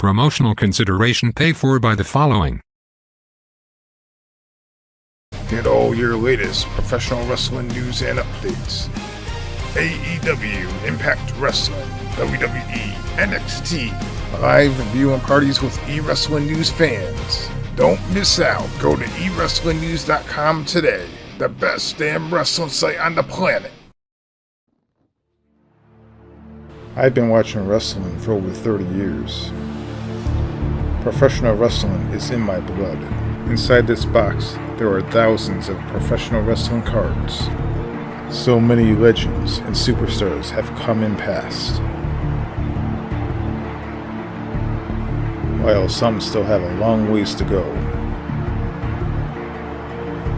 Promotional consideration paid for by the following. Get all your latest professional wrestling news and updates. AEW, Impact Wrestling, WWE, NXT, live viewing parties with eWrestling News fans. Don't miss out. Go to eWrestlingNews.com today. The best damn wrestling site on the planet. I've been watching wrestling for over 30 years. Professional wrestling is in my blood. Inside this box, there are thousands of professional wrestling cards. So many legends and superstars have come and passed, while some still have a long ways to go.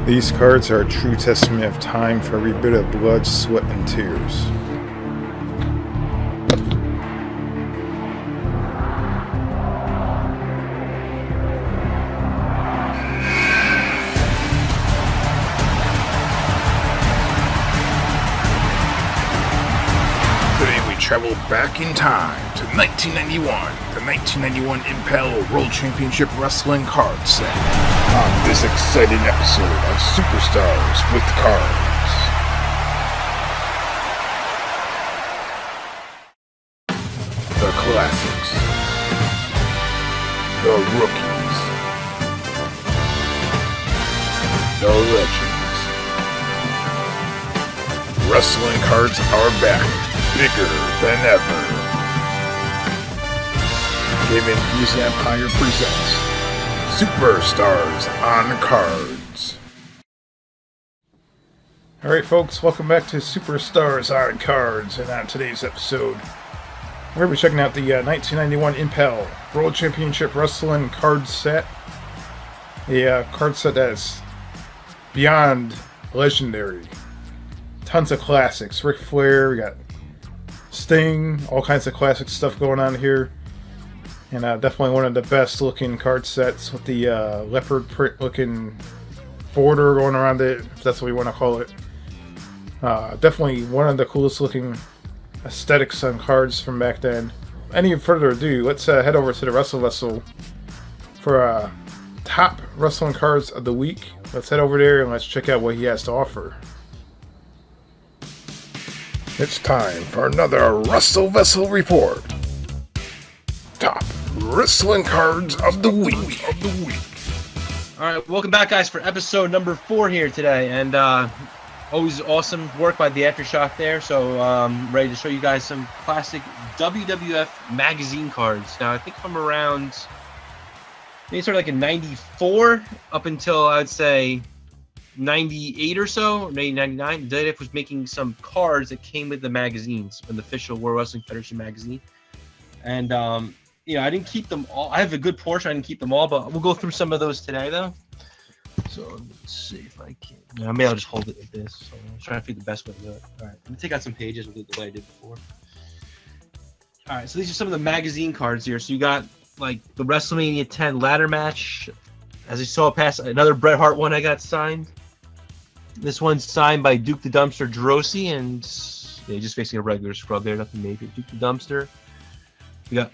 These cards are a true testament of time for every bit of blood, sweat, and tears. Travel back in time to 1991, the 1991 Impel World Championship Wrestling card set. On this exciting episode of Superstars with Cards. The classics. The rookies. The legends. Wrestling cards are back. Bigger than ever. Gaming News Empire presents Superstars on Cards. Alright folks, welcome back to Superstars on Cards, and on today's episode we're going to be checking out the 1991 Impel World Championship Wrestling card set. A card set that is beyond legendary. Tons of classics. Ric Flair, we got Sting, all kinds of classic stuff going on here, and definitely one of the best looking card sets with the leopard print looking border going around it, if that's what we want to call it. Definitely one of the coolest looking aesthetics on cards from back then. Any further ado, let's head over to the Wrestle for top wrestling cards of the week. Let's head over there and let's check out what he has to offer. It's time for another Wrestle Vessel Report. Top wrestling cards of the week. All right, welcome back, guys, for episode number 4 here today, and always awesome work by the Aftershock there. So ready to show you guys some classic WWF magazine cards. Now, I think from around maybe sort of like in '94 up until I would say 98 or so, maybe 99, WWF was making some cards that came with the magazines, from the official World Wrestling Federation magazine. And, I didn't keep them all. I have a good portion. I didn't keep them all, but we'll go through some of those today, though. So let's see if I can. Maybe I'll just hold it like this. So I'm trying to figure the best way to do it. All right, let me take out some pages and do it the way I did before. All right, so these are some of the magazine cards here. So you got, like, the WrestleMania 10 ladder match. As you saw past, another Bret Hart one I got signed. This one's signed by Duke the Dumpster Drosy, and just basically a regular scrub there, nothing major. Duke the Dumpster. We got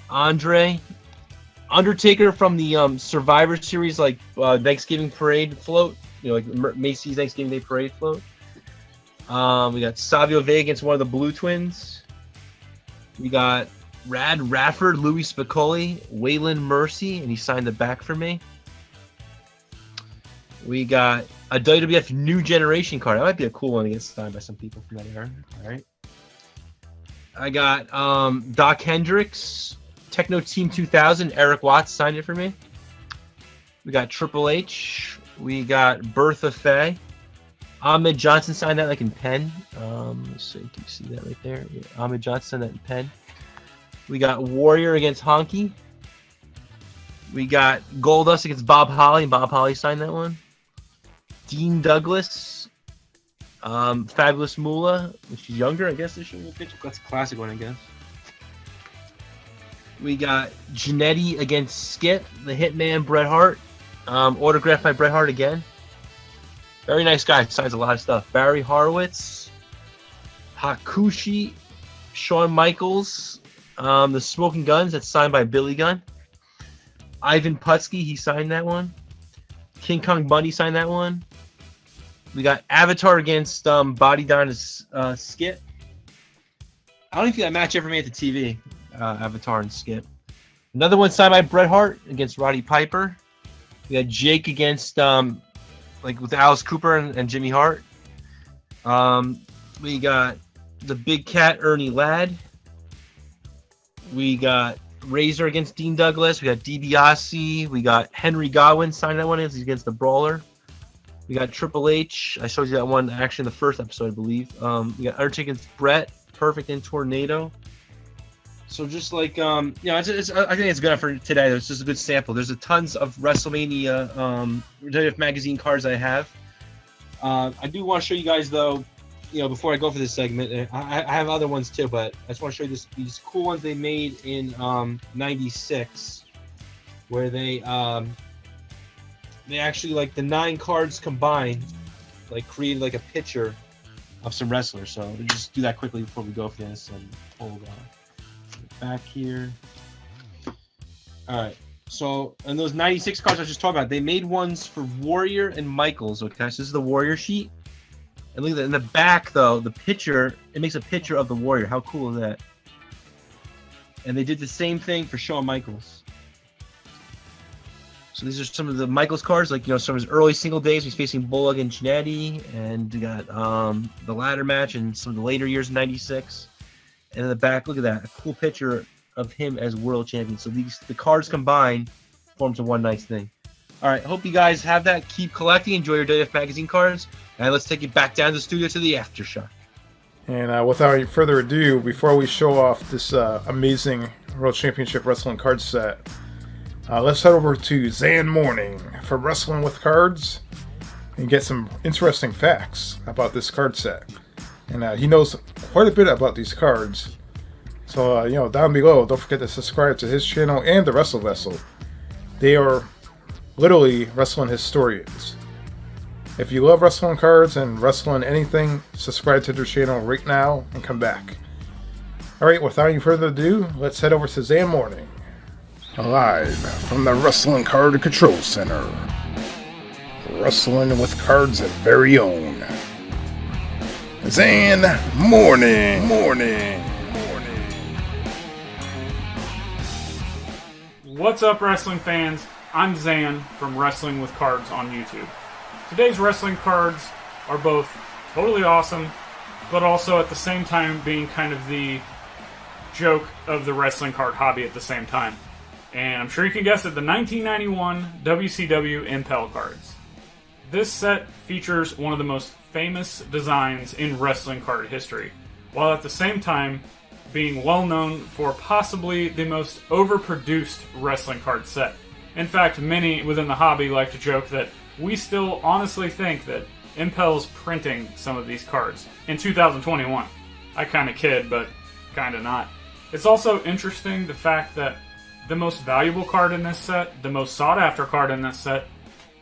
Undertaker from the Survivor Series, like Thanksgiving Parade float, like Macy's Thanksgiving Day Parade float. We got Savio Vega against one of the Blue Twins. We got Rad Rafford, Louis Spicoli, Waylon Mercy, and he signed the back for me. We got a WWF New Generation card. That might be a cool one to get signed by some people from that era. All right. I got Doc Hendricks, Techno Team 2000. Eric Watts signed it for me. We got Triple H. We got Bertha Faye. Ahmed Johnson signed that like in pen. Let's see, can you see that right there? Yeah, Ahmed Johnson signed that in pen. We got Warrior against Honky. We got Goldust against Bob Holly, and Bob Holly signed that one. Dean Douglas, Fabulous Moolah, which is younger, I guess. That's a classic one, I guess. We got Jannetty against Skip, the Hitman, Bret Hart, autographed by Bret Hart again. Very nice guy, signs a lot of stuff. Barry Horowitz, Hakushi, Shawn Michaels, the Smoking Guns, that's signed by Billy Gunn. Ivan Putski, he signed that one. King Kong Bundy signed that one. We got Avatar against Body Donna's Skip. I don't even think that match ever made the TV. Avatar and Skip. Another one signed by Bret Hart against Roddy Piper. We got Jake against with Alice Cooper and Jimmy Hart. We got the Big Cat Ernie Ladd. We got Razor against Dean Douglas. We got DiBiase. We got Henry Godwin signed that one against the Brawler. We got Triple H. I showed you that one actually in the first episode, I believe. We got Undertaker against Brett. Perfect and Tornado. So just like I think it's good enough for today. It's just a good sample. There's tons of WrestleMania WWF magazine cards I have. I do want to show you guys though, before I go for this segment, I have other ones too, but I just want to show you these cool ones they made in '96, where they actually like the 9 cards combined, like created like a picture of some wrestlers. So we'll just do that quickly before we go for this. And hold on. Back here. All right. So, and those 96 cards I was just talking about, they made ones for Warrior and Michaels. Okay, so this is the Warrior sheet. And look at that. In the back, though, the picture, it makes a picture of the Warrior. How cool is that? And they did the same thing for Shawn Michaels. So these are some of the Michaels cards, like, some of his early single days. He's facing Bulldog and Jannetty, and we got the ladder match and some of the later years in '96. And in the back, look at that, a cool picture of him as world champion. So the cards combined forms a one nice thing. All right, hope you guys have that. Keep collecting. Enjoy your WWF magazine cards. And let's take it back down to the studio to the Aftershock. And without any further ado, before we show off this amazing World Championship Wrestling card set, let's head over to Zan Morning for Wrestling with Cards and get some interesting facts about this card set. And he knows quite a bit about these cards. So, down below, don't forget to subscribe to his channel and the Wrestle Vessel. They are literally wrestling historians. If you love wrestling cards and wrestling anything, subscribe to their channel right now and come back. Alright, without any further ado, let's head over to Zan Morning. Live from the Wrestling Card Control Center. Wrestling with Cards' very own Zan Morning. What's up, wrestling fans? I'm Zan from Wrestling with Cards on YouTube. Today's wrestling cards are both totally awesome, but also at the same time being kind of the joke of the wrestling card hobby at the same time. And I'm sure you can guess it, the 1991 WCW Impel cards. This set features one of the most famous designs in wrestling card history, while at the same time being well known for possibly the most overproduced wrestling card set. In fact, many within the hobby like to joke that we still honestly think that Impel's printing some of these cards in 2021. I kinda kid, but kinda not. It's also interesting the fact that the most valuable card in this set, the most sought after card in this set,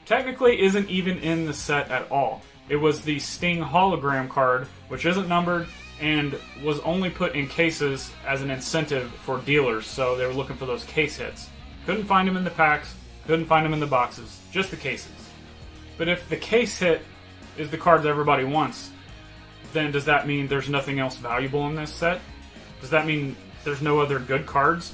technically isn't even in the set at all. It was the Sting hologram card, which isn't numbered and was only put in cases as an incentive for dealers, so they were looking for those case hits. Couldn't find them in the packs, couldn't find them in the boxes, just the cases. But if the case hit is the card that everybody wants, then does that mean there's nothing else valuable in this set? Does that mean there's no other good cards?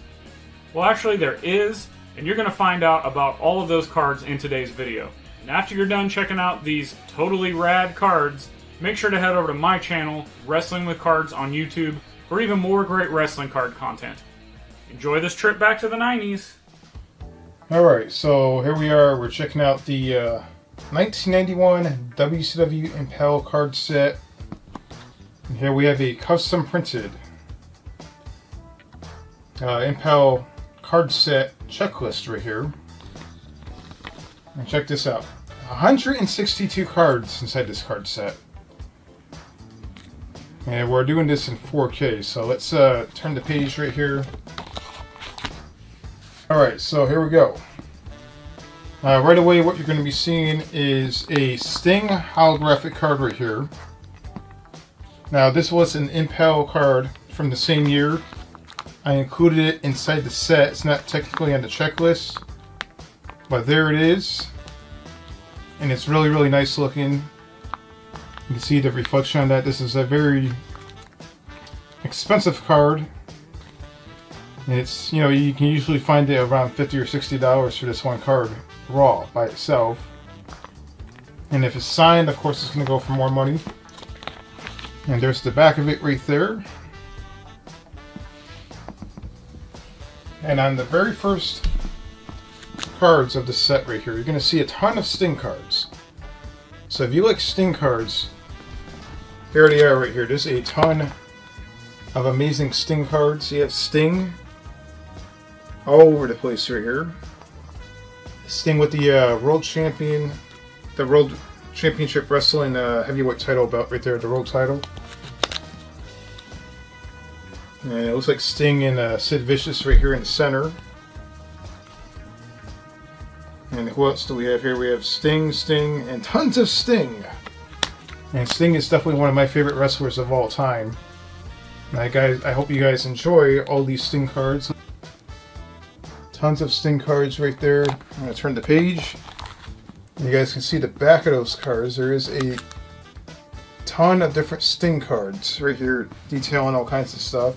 Well, actually there is, and you're going to find out about all of those cards in today's video. And after you're done checking out these totally rad cards, make sure to head over to my channel, Wrestling with Cards on YouTube, for even more great wrestling card content. Enjoy this trip back to the 90s. Alright, so here we are. We're checking out the 1991 WCW Impel card set. And here we have a custom printed Impel card set checklist right here. And check this out. 162 cards inside this card set. And we're doing this in 4K, so let's turn the page right here. Alright, so here we go. Right away, what you're going to be seeing is a Sting holographic card right here. Now, this was an Impel card from the same year. I included it inside the set. It's not technically on the checklist, But there it is. And it's really, really nice looking. You can see the reflection on that. This is a very expensive card. And it's, you know, you can usually find it around $50 or $60 for this one card raw by itself. And if it's signed, of course, it's going to go for more money. And there's the back of it right there. And on the very first cards of the set right here, you're going to see a ton of Sting cards. So if you like Sting cards, there they are right here. There's a ton of amazing Sting cards. You have Sting all over the place right here. Sting with the World Champion, the World Championship Wrestling Heavyweight title belt right there, the World title. And it looks like Sting and Sid Vicious right here in the center. And who else do we have here? We have Sting, and tons of Sting. And Sting is definitely one of my favorite wrestlers of all time. And I hope you guys enjoy all these Sting cards. Tons of Sting cards right there. I'm going to turn the page. You guys can see the back of those cards. There is a ton of different Sting cards right here detailing all kinds of stuff.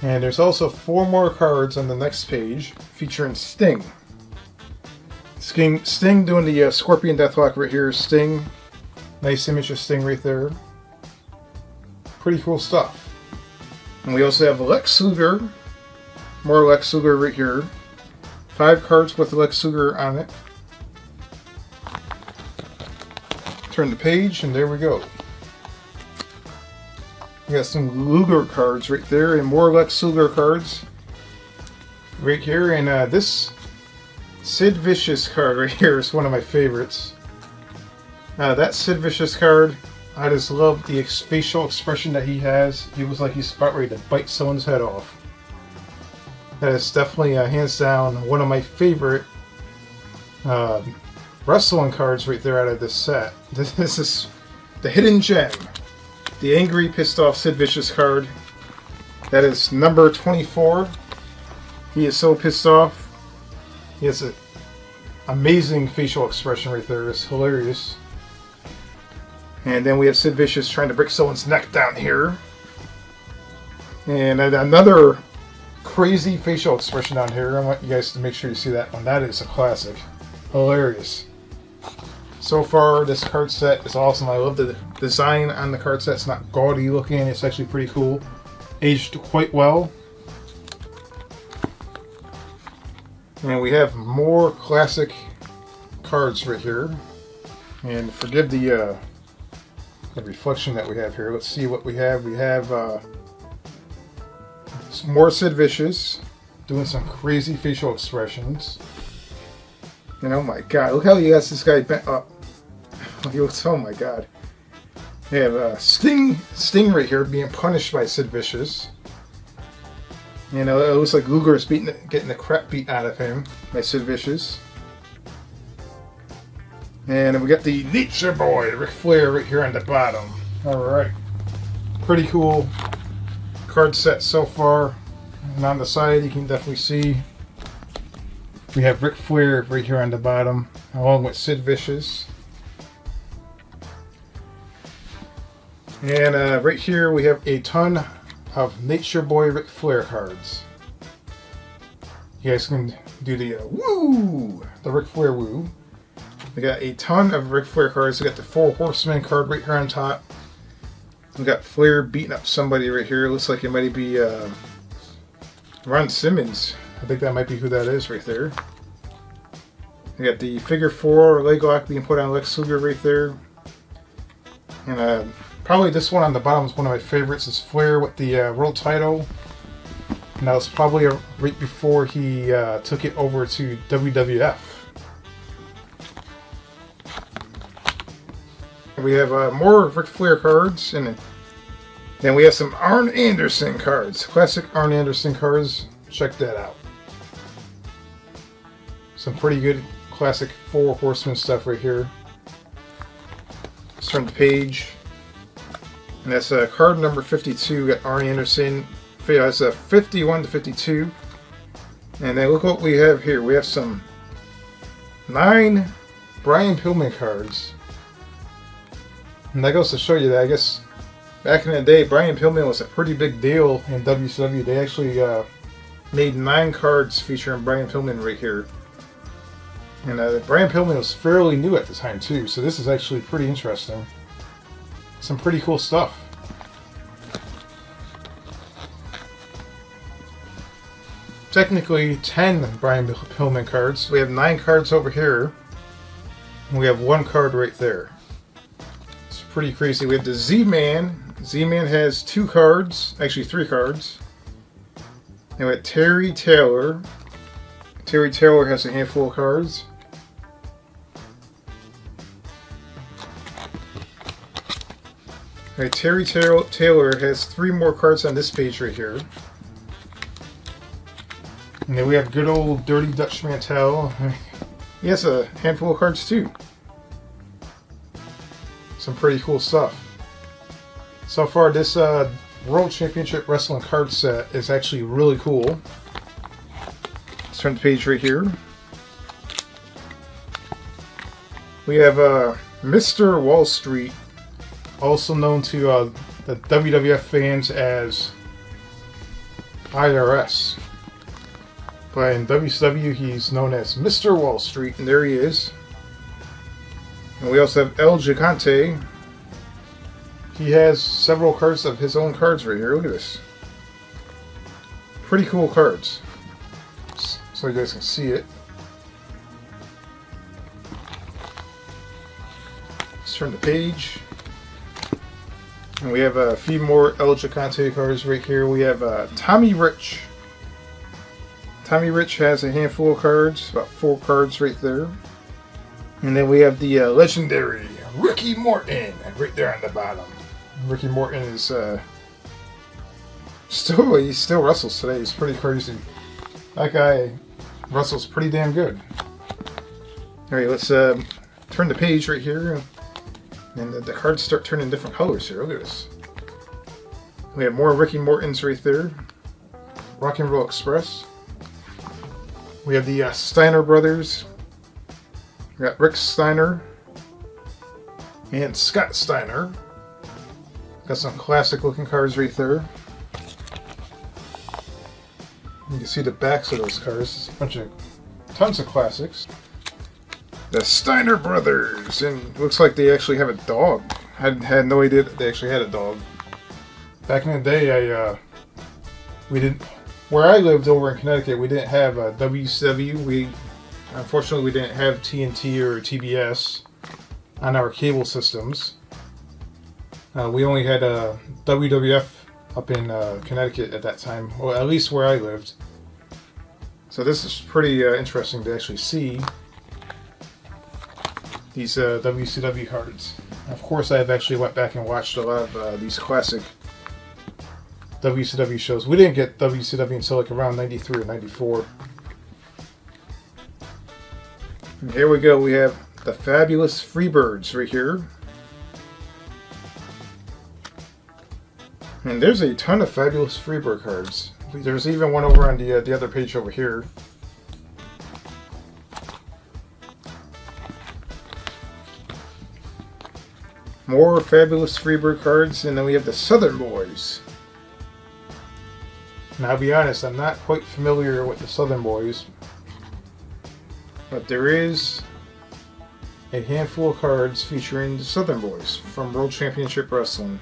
And there's also 4 more cards on the next page featuring Sting. Sting doing the Scorpion Deathlock right here. Sting. Nice image of Sting right there. Pretty cool stuff. And we also have Lex Luger. More Lex Luger right here. 5 cards with Lex Luger on it. Turn the page, and there we go. We got some Luger cards right there, and more Lex Luger cards right here. And this Sid Vicious card right here is one of my favorites. That Sid Vicious card, I just love the facial expression that he has. He was like he's about ready to bite someone's head off. That is definitely, hands down, one of my favorite wrestling cards right there out of this set. This is the hidden gem. The angry, pissed off Sid Vicious card. That is number 24. He is so pissed off. He has an amazing facial expression right there. It's hilarious. And then we have Sid Vicious trying to break someone's neck down here. And another crazy facial expression down here. I want you guys to make sure you see that one. That is a classic. Hilarious. So far, this card set is awesome. I love the design on the card set. It's not gaudy looking. It's actually pretty cool. Aged quite well. And we have more classic cards right here. And forgive the reflection that we have here. Let's see what we have. We have some more Sid Vicious doing some crazy facial expressions. And oh my god, look how he has this guy bent up. He looks, oh my god. We have Sting right here being punished by Sid Vicious. You know, it looks like Luger is getting the crap beat out of him by Sid Vicious. And we got the Nature Boy, Ric Flair, right here on the bottom. Alright. Pretty cool card set so far. And on the side, you can definitely see we have Ric Flair right here on the bottom, along with Sid Vicious. And right here we have a ton of Nature Boy Ric Flair cards. You guys can do the woo! The Ric Flair woo. We got a ton of Ric Flair cards. We got the 4 Horsemen card right here on top. We got Flair beating up somebody right here. It looks like it might be Ron Simmons. I think that might be who that is right there. We got the figure 4 leg lock being put on Lex Luger right there. And probably this one on the bottom is one of my favorites. Is Flair with the world title. And that was probably right before he took it over to WWF. We have more Ric Flair cards, and then we have some Arn Anderson cards. Classic Arn Anderson cards. Check that out. Some pretty good classic 4 Horsemen stuff right here. Let's turn the page. And that's card number 52. We got Arn Anderson. That's 51 to 52. And then look what we have here. We have some 9 Brian Pillman cards. And that goes to show you that, I guess, back in the day, Brian Pillman was a pretty big deal in WCW. They actually made 9 cards featuring Brian Pillman right here. And Brian Pillman was fairly new at the time, too. So this is actually pretty interesting. Some pretty cool stuff. Technically 10 Brian Pillman cards. We have 9 cards over here. And we have 1 card right there. It's pretty crazy. We have the Z-Man. Z-Man has 2 cards. Actually 3 cards. And we have Terry Taylor. Terry Taylor has a handful of cards. Alright, Terry Taylor has 3 more cards on this page right here. And then we have good old Dirty Dutch Mantel. He has a handful of cards too. Some pretty cool stuff. So far, this World Championship Wrestling card set is actually really cool. Let's turn the page right here. We have Mr. Wall Street, also known to the WWF fans as IRS. But in WCW, he's known as Mr. Wall Street, and there he is. And we also have El Gigante. He has several cards of his own cards right here. Look at this. Pretty cool cards. So you guys can see it. Let's turn the page. And we have a few more El Gigante cards right here. We have Tommy Rich. Tommy Rich has a handful of cards, about 4 cards right there. And then we have the legendary Ricky Morton right there on the bottom. Ricky Morton is he still wrestles today. He's pretty crazy. That guy wrestles pretty damn good. Alright, let's turn the page right here. And the cards start turning different colors here. Look at this. We have more Ricky Mortons right there. Rock and Roll Express. We have the Steiner brothers. We got Rick Steiner and Scott Steiner. Got some classic looking cards right there. You can see the backs of those cards. It's tons of classics. The Steiner brothers, and it looks like they actually have a dog. I had no idea that they actually had a dog. Back in the day, we didn't. Where I lived over in Connecticut, we didn't have WCW. Unfortunately, we didn't have TNT or TBS on our cable systems. We only had WWF up in Connecticut at that time, well, at least where I lived. So this is pretty interesting to actually see these WCW cards. Of course, I've actually went back and watched a lot of these classic WCW shows. We didn't get WCW until like around 93 or 94. And here we go. We have the Fabulous Freebirds right here. And there's a ton of Fabulous Freebird cards. There's even one over on the other page over here. More Fabulous Freebird cards, and then we have the Southern Boys. Now, I'll be honest, I'm not quite familiar with the Southern Boys, but there is a handful of cards featuring the Southern Boys from World Championship Wrestling.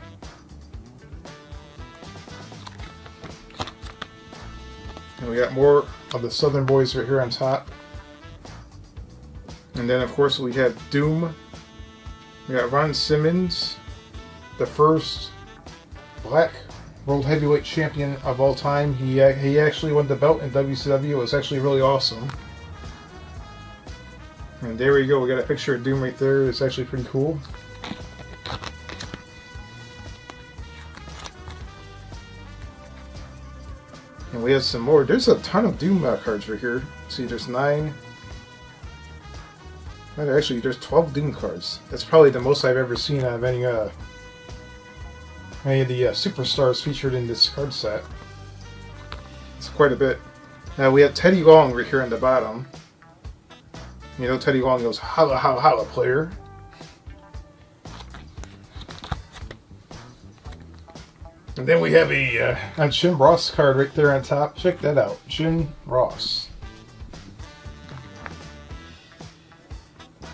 And we got more of the Southern Boys right here on top. And then, of course, we have Doom. We got Ron Simmons, the first black World Heavyweight Champion of all time. He actually won the belt in WCW. It was actually really awesome. And there we go. We got a picture of Doom right there. It's actually pretty cool. And we have some more. There's a ton of Doom cards right here. See, there's 9. Actually, there's 12 Doom cards. That's probably the most I've ever seen out of any of the superstars featured in this card set. It's quite a bit. Now we have Teddy Long right here on the bottom. You know, Teddy Long goes, holla, holla, holla, player. And then we have a Jim Ross card right there on top. Check that out. Jim Ross.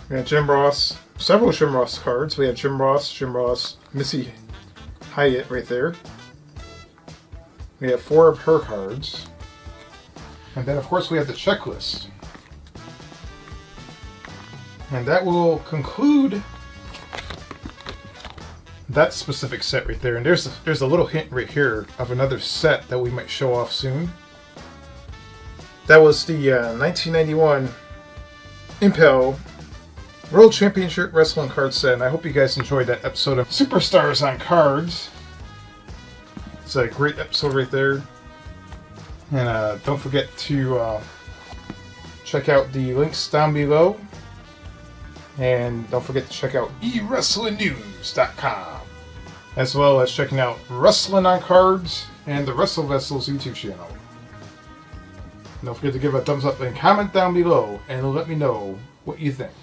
We have Jim Ross. Several Jim Ross cards. We have Jim Ross, Missy Hyatt right there. We have 4 of her cards. And then, of course, we have the checklist. And that will conclude that specific set right there. And there's a little hint right here of another set that we might show off soon. That was the 1991 Impel World Championship Wrestling card set. And I hope you guys enjoyed that episode of Superstars on Cards. It's a great episode right there. And don't forget to check out the links down below. And don't forget to check out eWrestlingNews.com, as well as checking out Wrestling on Cards and the Wrestle Vessels YouTube channel. Don't forget to give a thumbs up and comment down below and let me know what you think.